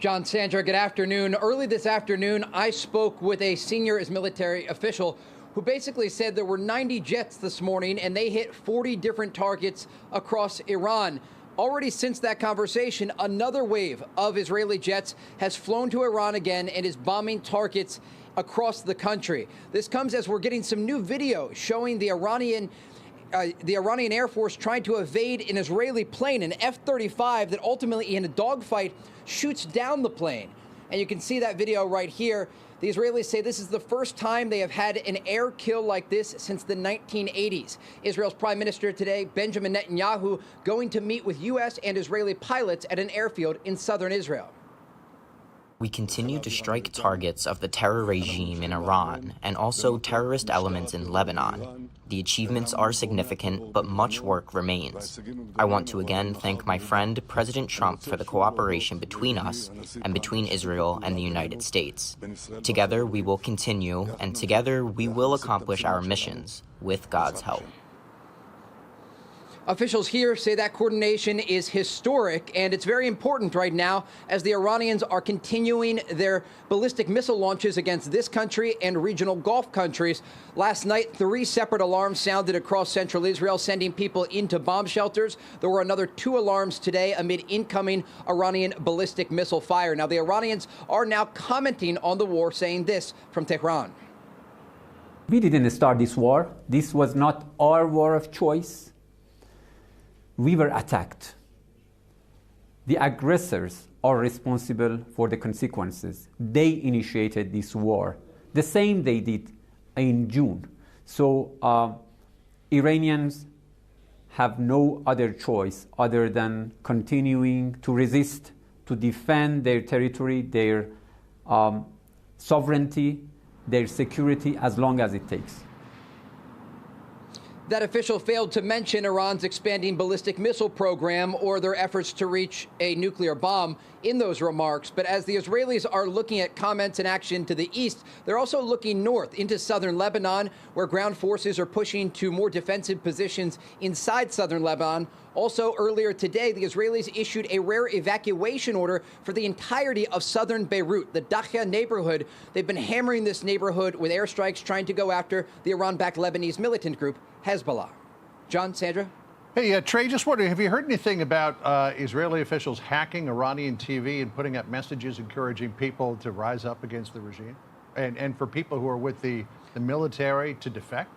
John, Sandra, good afternoon. Early this afternoon, I spoke with a senior military official who basically said there were 90 jets this morning and they hit 40 different targets across Iran. Already since that conversation, another wave of Israeli jets has flown to Iran again and is bombing targets across the country. This comes as we're getting some new video showing the Iranian Air Force trying to evade an Israeli plane, an F-35, that ultimately, in a dogfight, shoots down the plane. And you can see that video right here. The Israelis say this is the first time they have had an air kill like this since the 1980s. Israel's Prime Minister today, Benjamin Netanyahu, going to meet with U.S. and Israeli pilots at an airfield in southern Israel. We continue to strike targets of the terror regime in Iran and also terrorist elements in Lebanon. The achievements are significant, but much work remains. I want to again thank my friend President Trump for the cooperation between us and between Israel and the United States. Together we will continue, and together we will accomplish our missions, with God's help. Officials here say that coordination is historic, and it's very important right now as the Iranians are continuing their ballistic missile launches against this country and regional Gulf countries. Last night, 3 separate alarms sounded across central Israel, sending people into bomb shelters. There were another 2 alarms today amid incoming Iranian ballistic missile fire. Now, the Iranians are now commenting on the war, saying this from Tehran. We didn't start this war. This was not our war of choice. We were attacked. The aggressors are responsible for the consequences. They initiated this war, the same they did in June. So Iranians have no other choice other than continuing to resist, to defend their territory, their sovereignty, their security, as long as it takes. That official failed to mention Iran's expanding ballistic missile program or their efforts to reach a nuclear bomb in those remarks. But as the Israelis are looking at comments and action to the east, they're also looking north into southern Lebanon, where ground forces are pushing to more defensive positions inside southern Lebanon. Also, earlier today, the Israelis issued a rare evacuation order for the entirety of southern Beirut, the Dakhia neighborhood. They've been hammering this neighborhood with airstrikes, trying to go after the Iran-backed Lebanese militant group Hezbollah. John, Sandra? Hey, Trey, just wondering, have you heard anything about Israeli officials hacking Iranian TV and putting up messages encouraging people to rise up against the regime? And for people who are with the military to defect?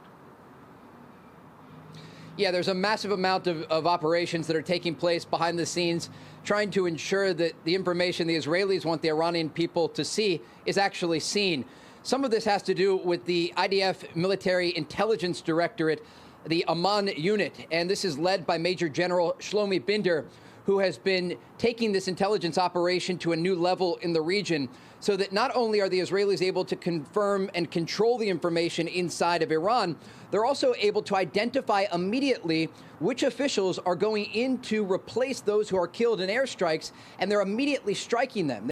Yeah, there's a massive amount of operations that are taking place behind the scenes, trying to ensure that the information the Israelis want the Iranian people to see is actually seen. Some of this has to do with the IDF Military Intelligence Directorate, the Amman unit, and this is led by Major General Shlomi Binder, who has been taking this intelligence operation to a new level in the region, so that not only are the Israelis able to confirm and control the information inside of Iran, they're also able to identify immediately which officials are going in to replace those who are killed in airstrikes, and they're immediately striking them.